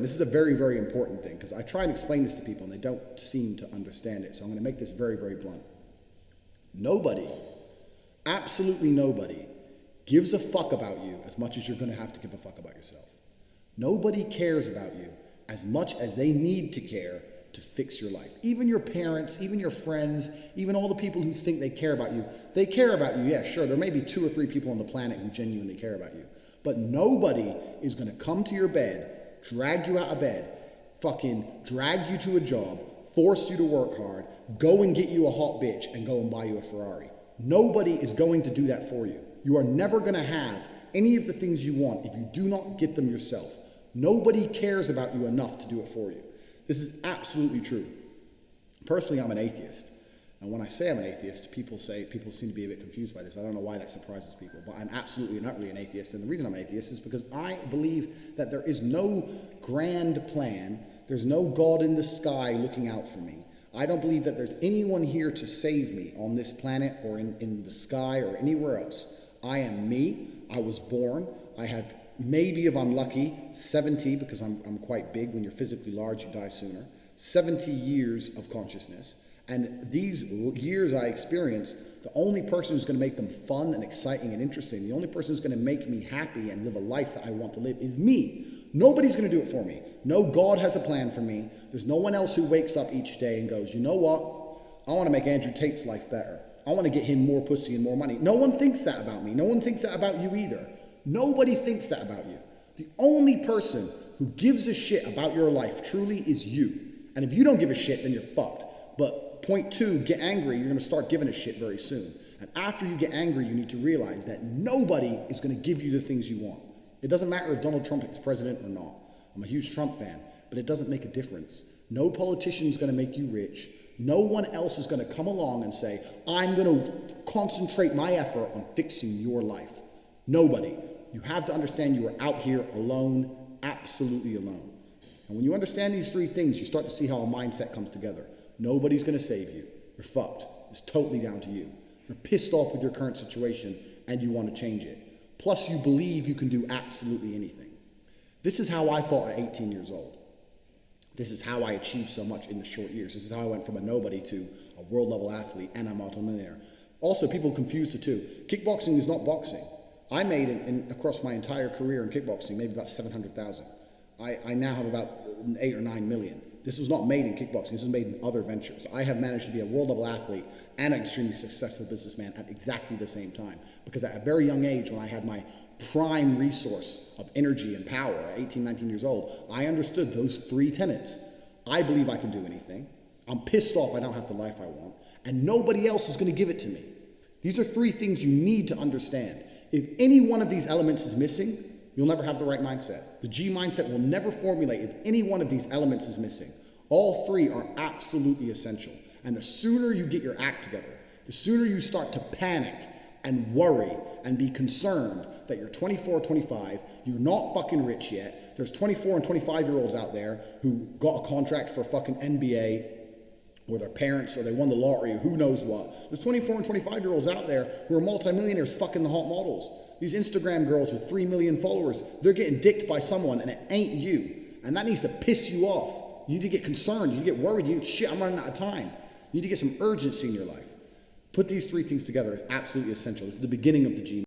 This is a very, very important thing because I try and explain this to people and they don't seem to understand it. So I'm going to make this very, very blunt. Nobody, absolutely nobody, gives a fuck about you as much as you're going to have to give a fuck about yourself. Nobody cares about you as much as they need to care to fix your life. Even your parents, even your friends, even all the people who think they care about you, they care about you. Yeah, sure, there may be 2 or 3 people on the planet who genuinely care about you. But nobody is going to come to your bed, drag you out of bed, fucking drag you to a job, force you to work hard, go and get you a hot bitch and go and buy you a Ferrari. Nobody is going to do that for you. You are never going to have any of the things you want if you do not get them yourself. Nobody cares about you enough to do it for you. This is absolutely true. Personally, I'm an atheist. And when I say I'm an atheist, people seem to be a bit confused by this. I don't know why that surprises people, but I'm absolutely and utterly an atheist. And the reason I'm an atheist is because I believe that there is no grand plan. There's no God in the sky looking out for me. I don't believe that there's anyone here to save me on this planet or in the sky or anywhere else. I am me. I was born. I have maybe, if I'm lucky, 70, because I'm quite big. When you're physically large, you die sooner. 70 years of consciousness. And these years I experienced, the only person who's going to make them fun and exciting and interesting, the only person who's going to make me happy and live a life that I want to live is me. Nobody's going to do it for me. No God has a plan for me. There's no one else who wakes up each day and goes, you know what? I want to make Andrew Tate's life better. I want to get him more pussy and more money. No one thinks that about me. No one thinks that about you either. Nobody thinks that about you. The only person who gives a shit about your life truly is you. And if you don't give a shit, then you're fucked. But point 2, get angry. You're going to start giving a shit very soon. And after you get angry, you need to realize that nobody is going to give you the things you want. It doesn't matter if Donald Trump is president or not. I'm a huge Trump fan, but it doesn't make a difference. No politician is going to make you rich. No one else is going to come along and say, I'm going to concentrate my effort on fixing your life. Nobody. You have to understand you are out here alone, absolutely alone. And when you understand these 3 things, you start to see how a mindset comes together. Nobody's going to save you. You're fucked. It's totally down to you. You're pissed off with your current situation and you want to change it. Plus, you believe you can do absolutely anything. This is how I thought at 18 years old. This is how I achieved so much in the short years. This is how I went from a nobody to a world-level athlete and a multimillionaire. Also, people confuse the two. Kickboxing is not boxing. I made across my entire career in kickboxing maybe about 700,000. I now have about 8 or 9 million. This was not made in kickboxing. This was made in other ventures. I have managed to be a world-level athlete and an extremely successful businessman at exactly the same time. Because at a very young age, when I had my prime resource of energy and power at 18, 19 years old, I understood those 3 tenets. I believe I can do anything. I'm pissed off I don't have the life I want. And nobody else is going to give it to me. These are 3 things you need to understand. If any one of these elements is missing, you'll never have the right mindset. The G mindset will never formulate if any one of these elements is missing. All 3 are absolutely essential. And the sooner you get your act together, the sooner you start to panic and worry and be concerned that you're 24 or 25, you're not fucking rich yet. There's 24 and 25-year-olds out there who got a contract for a fucking NBA or their parents or they won the lottery or who knows what. There's 24 and 25-year-olds out there who are multimillionaires fucking the hot models. These Instagram girls with 3 million followers, they're getting dicked by someone and it ain't you. And that needs to piss you off. You need to get concerned. You need to get worried. You need to, shit, I'm running out of time. You need to get some urgency in your life. Put these 3 things together is absolutely essential. This is the beginning of the G.